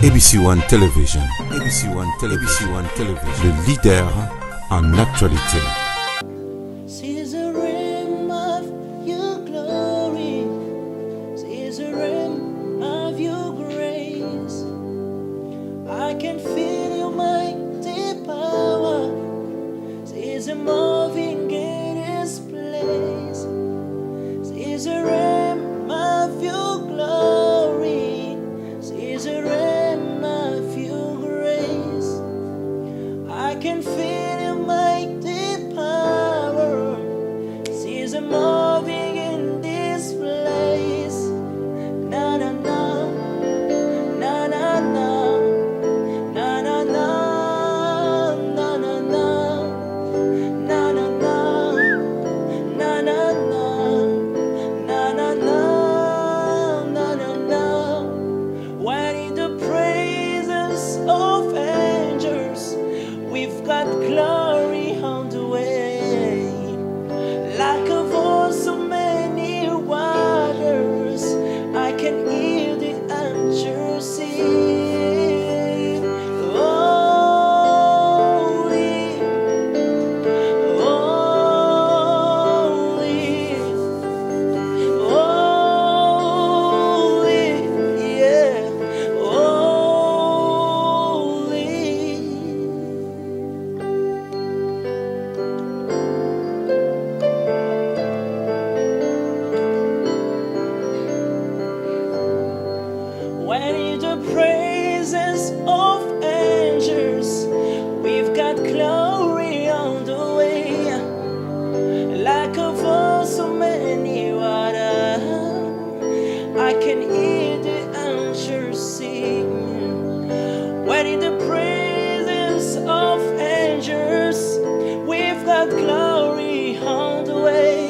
ABC One Television. ABC One Television. ABC One Television. Le leader en actualité. See the rim of your glory. See the rim of your grace. I can feel your mighty power. See the moving in His place. See the rim of your glory. See the rim of your grace. I can feel your mighty power. See the moving in this place. Na na na, na na na, na na na, na na na, na na na, na na na, na na na, na na na. When in the presence of angels, we've got glory on the way. Like a voice of many waters, I can hear the angels sing. Holy, holy, holy, yeah, holy. When in the presence of angels, we've got glory on the way. Like a voice of many waters, I can hear the angels sing. When in the presence of angels, we've got glory on the way.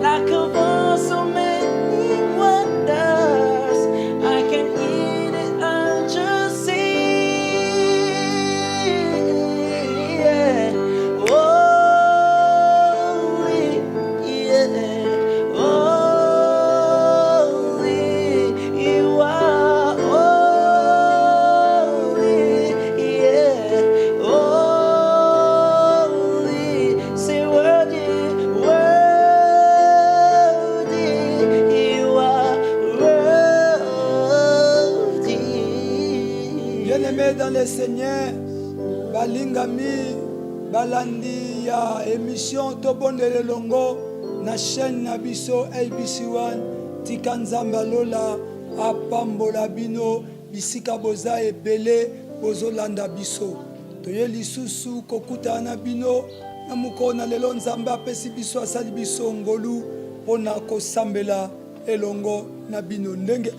Like a voice of many wonders, I can hear the angels sing. Yeah. Holy, yeah. Holy, you are holy, yeah. Holy, say worthy, worthy, you are worthy. Bien-aimés dans le Seigneur, balingami, balandi ya émission Tobondele Longo na chaîne na biso ABC1 tika nzambe alola apambola bino bisika boza ebele bozolanda biso. Toye lisusu kokutana na bino na mokona lelo nzambe apesi biso asali biso ngolu mpona kosambela elongo na bino ndenge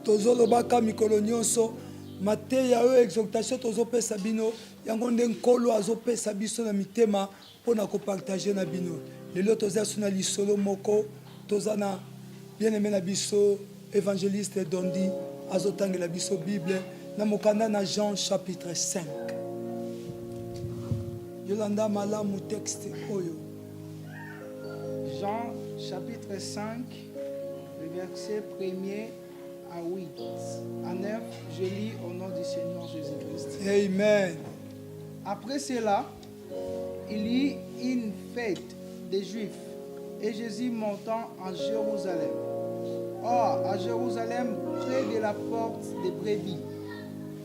tozolobaka mikolo nyonso mateya oyo exhortation tozopesa bino yango nde nkolo azopesa biso na mitema mpona kopartage na bino lelo toza so na lisolo moko toza na bien-aimé na biso évangéliste Dondi azotangela biso Bible na mokanda na Jean chapitre 5 yolanda malamu texte oyo Jean chapitre 5, le verset 1er à 8. À 9, je lis au nom du Seigneur Jésus-Christ. amen. Après cela, il y eut une fête des Juifs et Jésus montant en Jérusalem. Or, à Jérusalem, près de la porte des brebis,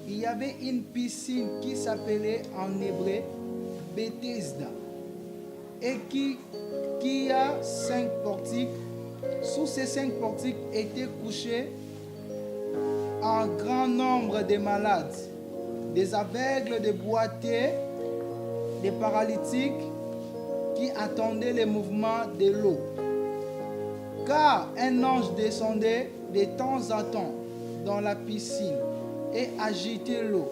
il y avait une piscine qui s'appelait en hébreu Bethesda et qui a 5 portiques. Sous ces 5 portiques étaient couchés un grand nombre de malades, des aveugles, des boiteux, des paralytiques qui attendaient le mouvement de l'eau. Car un ange descendait de temps en temps dans la piscine et agitait l'eau.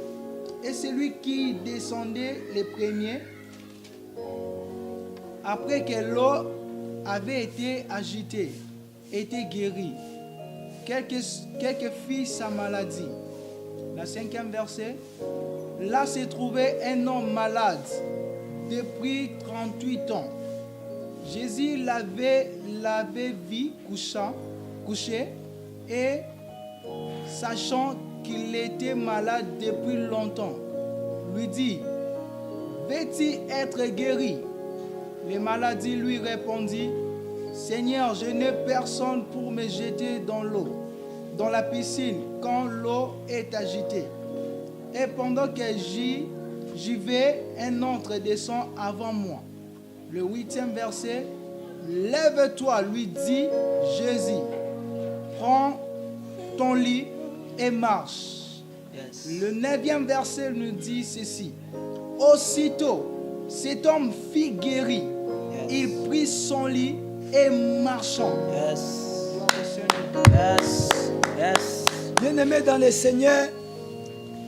Et celui qui descendait le premier, après que l'eau avait été agitée, était guéri. Quelques fit sa maladie. Le 5e verset. Là se trouvait un homme malade depuis 38 ans. Jésus l'avait vu couché et sachant qu'il était malade depuis longtemps, lui dit, veux-tu être guéri? Le malade lui répondit, Seigneur, je n'ai personne pour me jeter dans l'eau, dans la piscine, quand l'eau est agitée. Et pendant que j'y vais, un autre descend avant moi. Le 8e verset, lève-toi, lui dit Jésus, prends ton lit et marche. Yes. Le 9e verset nous dit ceci, aussitôt, cet homme fut guéri. Yes. Il prit son lit et marchant. Yes. Gloire au Seigneur. Yes. Yes. Bien-aimé dans le Seigneur,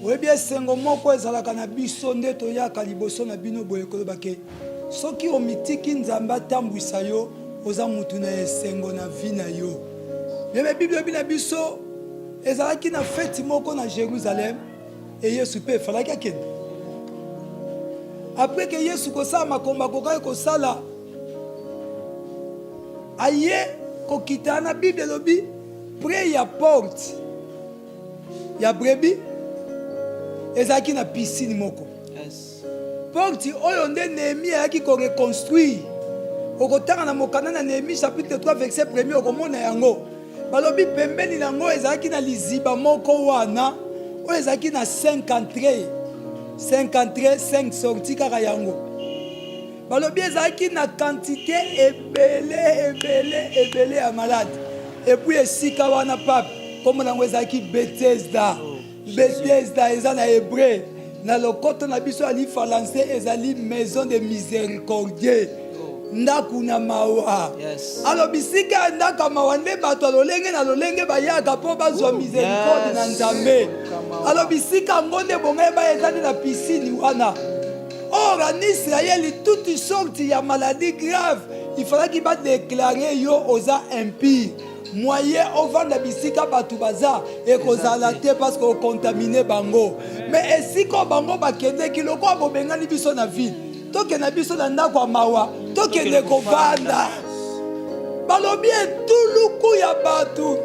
oyebi esengo moko ezalaka na biso nde toyaka liboso na bino boye kolobake soki omitiki nzambe atambwisa yo oza mutu na esengo na vi na yo. Bien Bible ebi na biso ezalaki na feti moko na Jérusalem et Yesu pe efalaki akende. Après que Yesu kosala makombo akokaki kosala aye kokita na Bible elobi près ya porte ya brebi ezalaki na piscine moko. Yes. Porte oyo nde Néhémie ayaki koreconstruire. Okotanga na mokanda na Néhémie chapitre 3 verset 1 okomona yango. Balobi pembeni nango ezalaki na liziba moko wana oyo ezalaki na 5 entrées 5 sorties kaka yango. Balobi ezalaki na quantité ebele ya malade. Et puis esika wana pape comme nango ezalaki Bethesda. Bethesda eza na hébreu na lokoto na biso ali français ezali maison de miséricordieux. Ndaku na mawa. Yes. Alors bisika ndaka mawa nde bato alolenge na lolenge bayaka po bazwa miséricorde na Nzambe. Alors bisika ngonde bonga ba ezali na piscine wana. Or en Israël toutes sortes ya maladies graves, il fallait qu'il va déclarer yo oza impie. Moyen ovanda bisika batu baza et kozala te parce que contaminé bango. Mais esiko bango bakende kiloko abobengani biso na ville. Toke na biso na ndako mawa, toke ne kovanda. Balobi etuluku ya batu.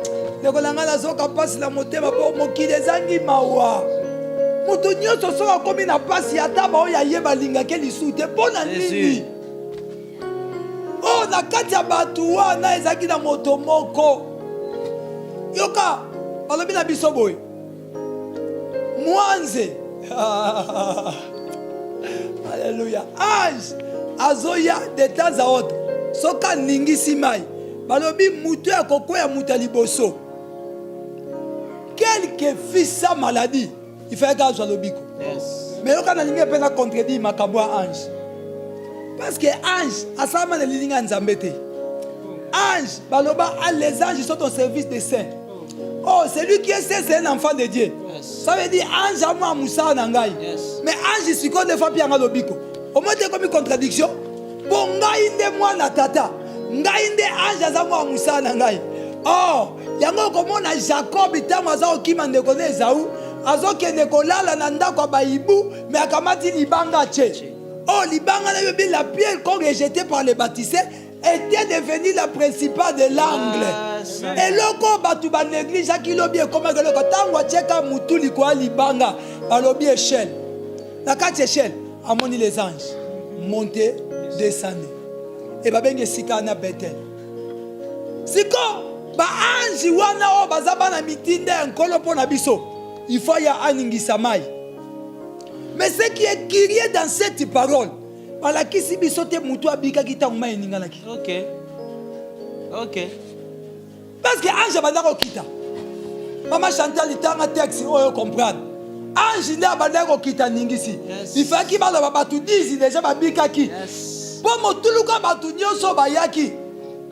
Nekolanga na zoka pasi la motema po mokili ezangi mawa. Mutu nyonso soka komi na pasi ata bao ya yeba linga ke lisute pona nini. Oh na kati ya batu wana ezaki na moto moko. Yoka balobi na biso boy. Mwanze. Alléluia. Ange azoya de temps à autre. Soka ningisi mai. Balobi mutu ya koko ya muta liboso. Quelque fit sa maladie. Il fait gage à l'obiko. Yes. Mais yoka na linga pena contredit makambo ya ange. Parce que ange asama na lilinga nzambe te. Ange baloba les anges sont au service des saints. Oh, celui qui est saint, c'est un enfant de Dieu. Yes. Ça veut dire ange à moi Moussa Nangai. Yes. Mais ange c'est quoi des fois bien à l'obiko. Au moins t'es comme une contradiction. Bon ngai inde moi na tata. Ngai inde ange à moi Moussa Nangai. Oh, yango comme on a Jacob itango aza okimande kone Esaü. Azo kende kolala na ndako ba ibu mais akamati libanga che. Oh, libanga na la pierre qu'on rejetée par les baptisés était devenue la principale de l'angle. Et loko batu ba néglige akilobi comme que loko tango cheka mutu likwa libanga balobi échelle. Na kati échelle amoni les anges monter descendre. Et ba benge sika na Bethel. Siko ba ange wana o bazaba na mitinde nkolo pona biso. Il faut y aningisa mai. Mais ce qui est crié dans cette parole, voilà qui si bisote mutu abika kita mai ninganaki. Ok. Ok. Parce que ange bandako kita. Mama Chantal itanga texte oyo comprendre. Ange nda bandako kita ningisi. Yes. Il faut ki baloba batu 10 déjà babika ki. Yes. Po motuluka batu nyonso bayaki.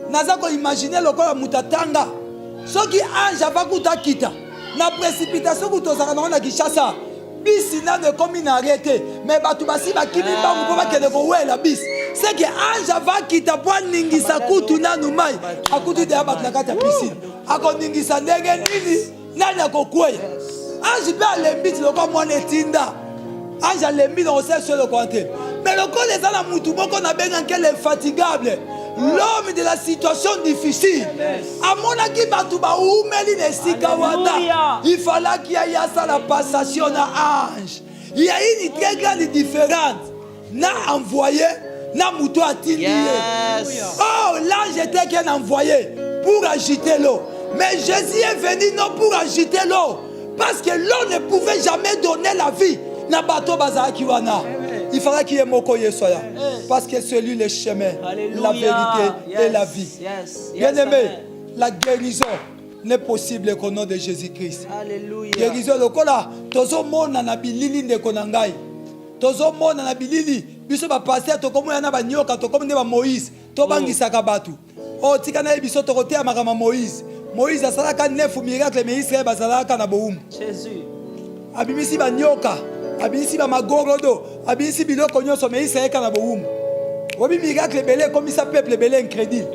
Naza ko imaginer lokola mutatanga. Soki ange abakuta kita. Na précipitation kutozaka na Kinshasa. Bis n'a comme une arrêté. Mais batu basi bakimi bangu ko bakele ko wela bis. C'est que ange va quitter pour ningisa kutu na numai. Akutu de abatu na kati ya piscine. Ako ningisa ndenge nini? Nani akokweya? Ange ba lembiti loko mwana etinda. Ange lembi na osel sur le côté. Mais le corps les ala mutu boko na benga qu'elle est fatigable. l'homme de la situation difficile. Amonaki batu ba umeli nesika wada. Il fallait qu'il y ait ça la passation na ange. Il y a une très grande différence. Na envoyé, na mouton atili. Oh, l'ange était qui a envoyé pour agiter l'eau. Mais Jésus est venu non pour agiter l'eau. Parce que l'eau ne pouvait jamais donner la vie. Na bateau bazaki wana. Il fallait qu'il y ait moko yesoya. Parce que c'est lui le chemin, la vérité et la vie. Bien aimé, la guérison n'est possible qu'au nom de Jésus-Christ. Guérison lokola tozo mona na bilili ndeko na ngai. Tozo mona na bilili biso ba passer to komo yana ba nyoka to komo ne ba Moïse to bangisaka batu. O tika na biso to kote makama Moïse. Moïse asalaka 9 miracles mais Israël basalaka na boum. Jésus. Abimisi ba nyoka, abimisi ba magorodo, abimisi biloko nyonso mais Israël kana boum. Obi miracle belé comme ça peuple belé incrédule.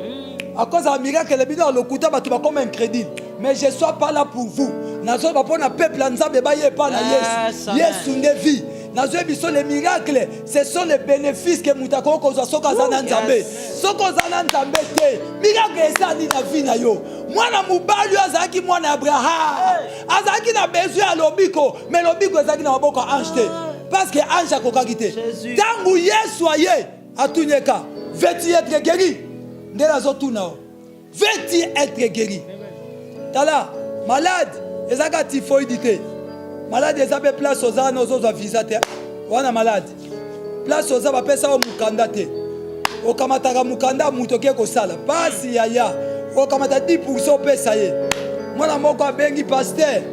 À cause d'un miracle le bidon le kuta ba tu ba comme incrédule. Mais je sois pas là pour vous. Nazo ba pona peuple nzambe ba ye pa na Yesu. Yesu nde vie. Nazo biso les miracles, ce sont les bénéfices que mutako ko soka zana nzambe. Soko zana nzambe te. Miracle ça ni na vie na yo. Mwana mubali azaki mwana Abraham. Azaki na besoin ya lobiko, mais lobiko azaki na maboko ange te. Parce que ange akokaki te. Tangu Yesu aye atunyeka, veux-tu être guéri? Ndela zotuna. Veux-tu être guéri? Tala, malade, ezaka typhoïde. Malade ezabe place aux ans aux visateurs. Wana malade. Place aux ans pesa o mukanda te. O kamataka mukanda mutoke ko sala. Pasi yaya. O kamata 10% pesa ye. Mwana moko abengi pasteur.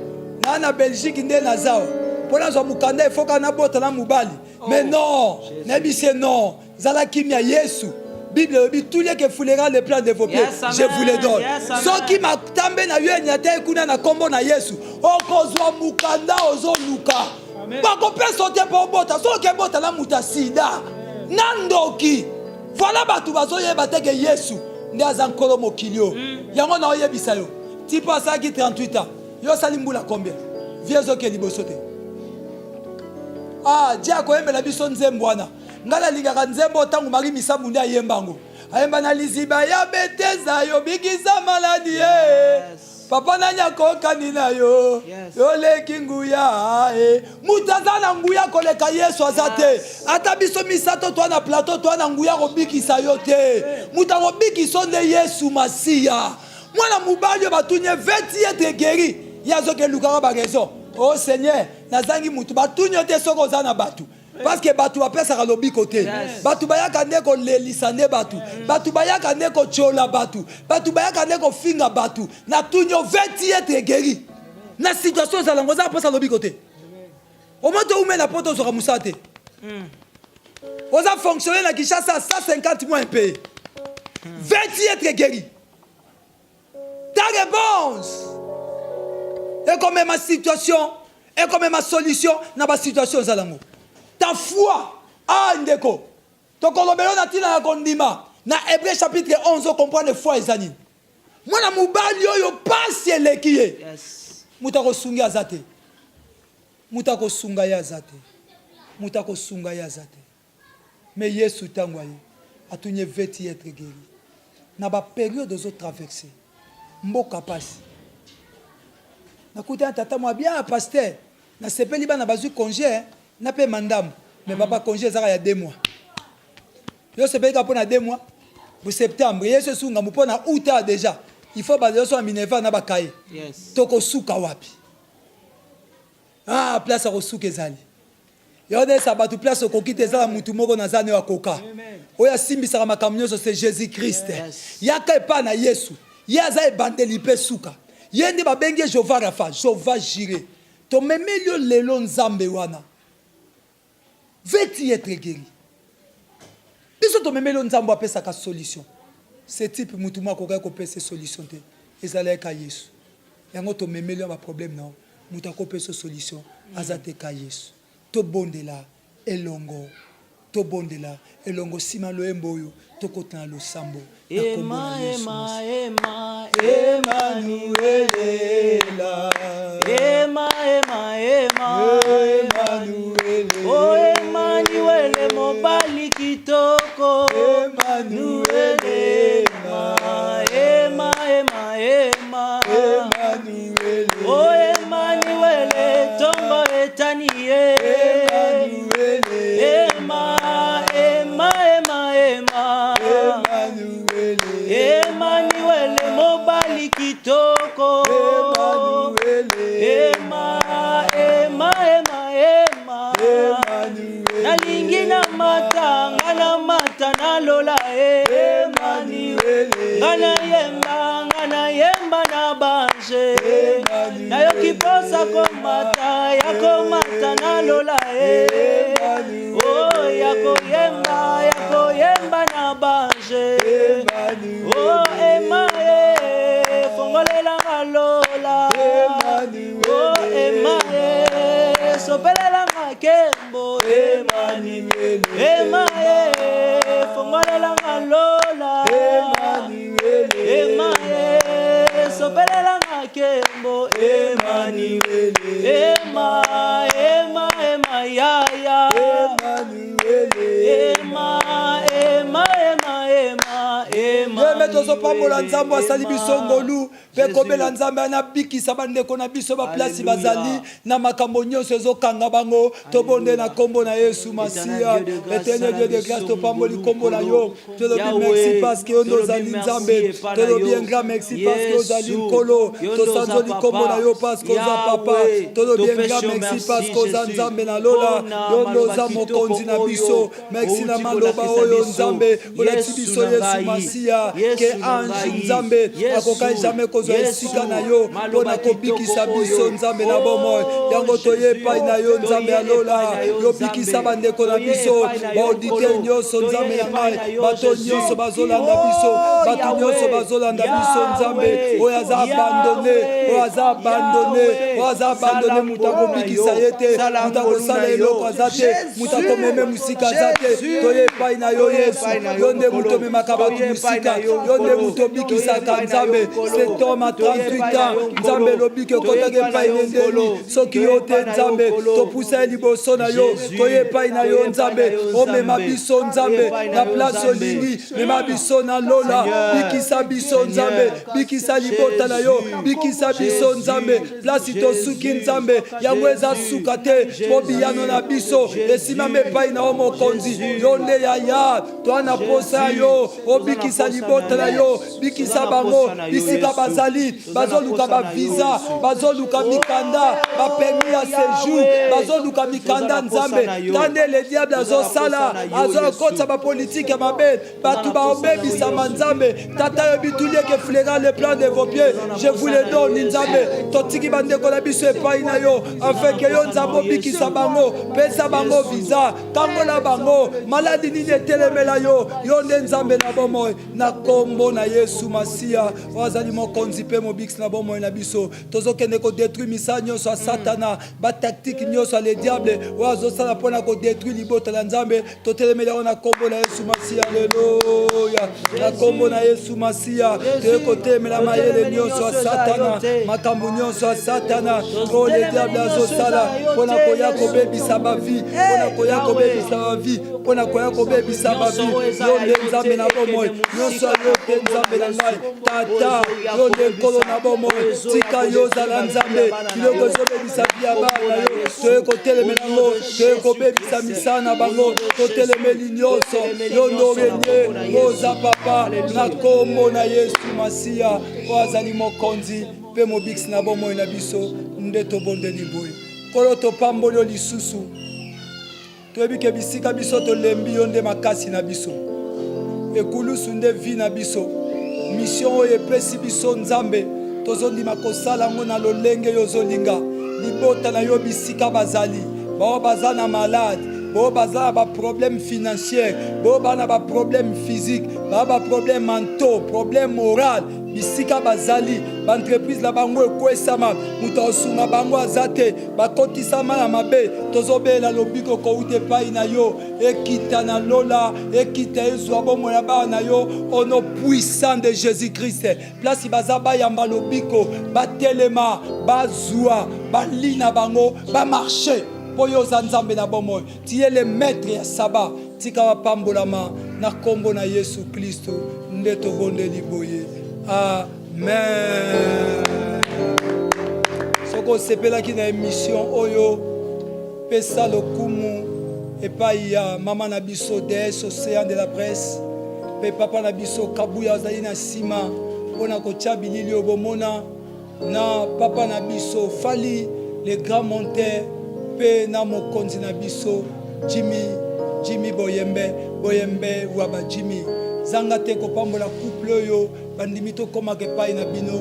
Na Belgique nde nazao. Pona zo mukanda ifoka na bota na mubali. Mais non, nebi c'est non. Zala kimia Yesu. Bible dit tous les qui foulera le plan de vos pieds, je vous les donne. Ceux qui m'a tombé na yue nyate kuna na kombo na Yesu. Okozwa mukanda ozo luka. Ba ko pe sauter pour bota, so ke bota la muta sida. Nandoki. Voilà batu bazo yeba te ke Yesu. Nde azankolo mokilio. Yango na oyebisa yo. Tipo asaki 38 ans. Yo salimbula combien? Viezo ke libosote. Ah, dia ko yemela biso nzembwana. Ngala lingaka nzembo tangu mari misamu nde ayembango. Ayemba na liziba ya beteza yo bikisa maladi Papa nanya koka nina yo. Yo leki nguya Mutazana nguya koleka Yesu azate. Ata biso misato to na plateau to na nguya ko bikisa yo te. Muta ko bikiso nde Yesu Masia. Mwana mubali batunye veti être guéri. Yazo ke lukara ba raison. Oh Seigneur, nazangi mutu batunye te soko zana batu. Parce que batu apesa ka lobi côté. Batu bayaka ndeko lelisane batu. Batu bayaka ndeko chola batu. Batu bayaka ndeko finga batu. Na tunyo veti être guéri. Na situation za langoza apesa lobi côté. Au moins to ume na poto zo musate. Oza fonctionner na Kinshasa 150 mois payé. Veti être guéri. Ta réponse. Et comme ma situation, et comme ma solution na ba situation za lango. Ta foi, ah ndeko. Tokolobelo na tina ya kondima. Na Hébreu chapitre 11 on comprend les foi ezani. Mwana mubali oyo pasi elekiye. Yes. Mutako sunga azate. Mutako sunga ya azate. Mutako sunga ya azate. Mais Yesu tangwaye atunye veti être guéri. Na ba période ozo traverser. Mboka pasi. Na kuta tata mwa bien pasteur. Na sepeli ba na bazu congé. Na pe mandam mais papa congé ça il y a 2 mois. Yo se paye pour na 2 mois pour septembre yeso sunga mupo na août déjà. Il faut baser sur Minerva na bakaye. Yes. Toko suka wapi. Ah place ko suka ezali. Yo de sabatu place ko kite za mutu moko na zane wa koka. Oya simbisa ka makamnyo c'est Jésus-Christ. Yes. Yaka pa na Yesu. Yaza e bandeli pe suka. Yende ba benge Jova Rafa, Jova Jireh. To memelio lelo nzambe wana. Veux-tu être guéri? Biso to memelo nzambo apesa ka solution. Ce type mutuma ko ka ko pesa solution te. Ezala ka Yesu. Yango to memelo ba problème na. Muta ko pesa solution azate ka Yesu. To bondela elongo. To bondela elongo sima lo emboyo to kotana lo sambo. Ema Emmanuel. Ema Emmanuel. Oh Emmanuel mobali kitoko. Emmanuel. yakomata na lola oh yakoyemba na bange oh ema fongolela ngalola oh ema sopelela makembo ema fongolela ngalola ema sopelela makembo Emmanuel ema ya Ema tozopambola nzambe asali biso ngolu pe kobela nzambe anabikisa bandeko na biso baplasi bazali na makambo nyonso ezokanga bango tobonde na kombo na Yesu Masia. Éternel Dieu de grâce topamboli kombo na yo tolobi merci parce que yo nozali nzambe tolobi un grand merci parce que ozali nkolo tosanzoli kombo na yo parce que oza papa tolobi un grand merci parce que oza nzambe na lola yo noza mokonzi na biso merci na maloba oyo nzambe olakisi biso Yesu Masia ke ange nzambe akokai jamais kozwa esika na yo mpona kobikisa biso nzambe na bomoi yango toye epai na yo nzambe ya lola yobikisa bandeko na biso baauditeur nyonso nzambe na ngai bato nyonso bazolanda biso bato nyonso bazolanda biso nzambe oyo aza abandone oyo aza abandone moto akobikisa ye te moto akosala eloko aza te moto akomeme mosika aza te toye epai na yo Yesu yo nde moto omemaka bato mosika yo nde moto obikisaka nzambe cet homme a 38 ans nzambe lobiki okotaki epai nendeni soki yo te nzambe topusa ye liboso na yo toye epai na yo nzambe omema biso nzambe na place olingi mema biso na lola bikisa biso nzambe bikisa libota na yo bikisa biso nzambe place tosuki nzambe yango eza suka te po biyano na biso esimama epai na yo mokonzi yo nde yaya toa na posa yo obikisa libota na yo bikisa bango bisika bazali bazoluka bavisa bazoluka mikanda bapermis ya séjour bazoluka mikanda nzambe tande le diable azosala azokotisa bapolitike ya mabe bato baobebisama nzambe tata yo bitulieke flaira le plan de vos pieds je vous le donne nzambe totiki bandeko na biso epai na yo afin ke yo nzambe obikisa bango pesa bango visa kangola bango maladi nini etelemela yo yo nde nzambe na bomoi na kombo na Yesu Masia wazali mokonzi pe mobikisi na bomoi na biso tozokende kodétruire misala nyonso ya satana batactique nyonso ya le diable oyo azosala mpona kodétruire libota na nzambe totelemeli yango na kombo na Yesu Masia aleluya na kombo na Yesu Masia toye kotelemela mayele nyonso ya satana makambo nyonso ya satana oyo le diable azosala mpona koya kobebisa bavi mpona koya kobebisa bavi mpona koya kobebisa bavi yo nde nzambe na bomoi nyonso yo te nzambe na ngai tata yo nde nkolo na bomoi tika yo ozala nzambe biloko ezobebisa bia bana yo toye kotelemela yango toye kobebisa misala na bango totelemeli nyonso yo nde orenye oza papa na kombo na Yesu Masia oyo azali mokonzi mpe mobikisi na bomoi na biso nde tobondeli boye kolo topamboli yo lisusu toyebi ke bisika biso tolembi yo nde makasi na biso ekulusu nde vi na biso mission oyo epesi biso nzambe tozondima kosala yango na lolenge yo ozolinga libota na yo bisika bazali bao baza na malade bao baza na baproblème financier bao baza na baproblème physique bao baproblème mentaux problème moral bisika bazali baentreprise na bango ekwesama moto asunga bango aza te bakotisama na mabe tozobela lobiko kouta epai na yo ekita na lola ekita ezwa bomoi na bana na yo au nom puissant de Jésus-Christ place baza bayamba lobiko batelema bazwa balina bango bamarche po yo oza nzambe na bomoi tie le maître ya saba tika bapambolama na kombo na Yesu Kristo nde tobondeli boye amen. Soko sepelaki na émission oyo pesa lokumu epai ya mama na biso DS Océan de la Presse pe papa na biso Kabuya azali na sima mpona kotia bilili oyo bomona na papa na biso Fali le grand monteur pe na mokonzi na biso Jimmy Boyembe waba Jimmy zanga te kopambola couple oyo bandimi tokomaka epai na bino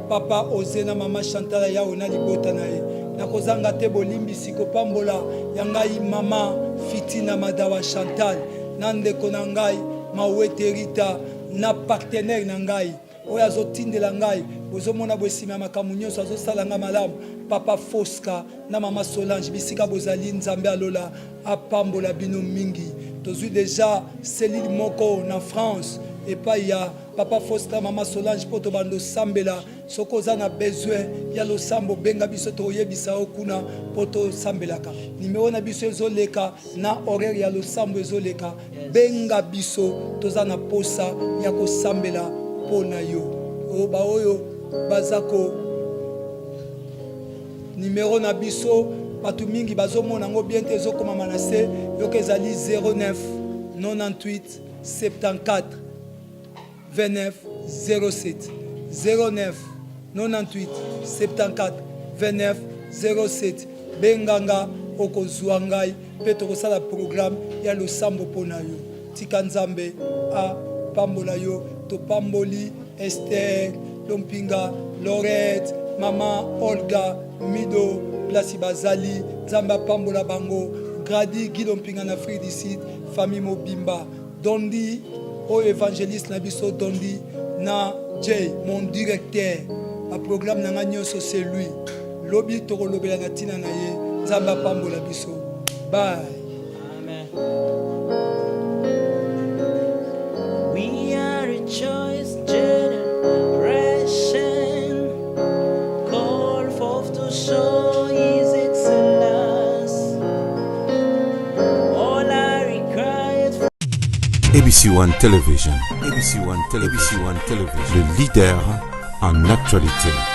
papa Ozé na mama Chantal yawe na libota na ye nakozanga te bolimbisi kopambola ya ngai mama Fitina Madawa Chantal na ndeko na ngai Mawete Rita na partenaire na ngai oyo azotindela ngai bozomona bwesima ya makambo nyonso azosalanga malamu papa Fosca na mama Solange bisika bozali nzambe alola apambola bino mingi tozwi deja selile moko na France epai ya papa Fosca mama Solange poto bando sambela soko za na besoin ya losambo benga biso toyebisa okuna poto sambelaka nimero na biso ezoleka na horaire ya losambo ezoleka benga biso toza na posa ya kosambela pona yo o ba oyo bazako nimero na biso batu mingi bazomona ngo bien te ezokoma manase yoke ezali 09 98 74 29 07 09 98 74 29 07 benganga okozwa ngai pe tokosala programme ya losambo pona yo tika nzambe a pambola yo topamboli Esther Lompinga Lorette mama Olga Mido Plasi Bazali Zamba pambola bango Gradi Guido Mpinga na Afrique du Sud famille Mobimba Dondi o évangéliste na biso Dondi na Jay mon directeur a programme na nyonso c'est lui lobi tokolobela na tina na ye Zamba pambola biso bye. Amen. We are a choice generation, called forth to show His excellence. All I required. ABC One Television. ABC One Television. Le leader en actualité.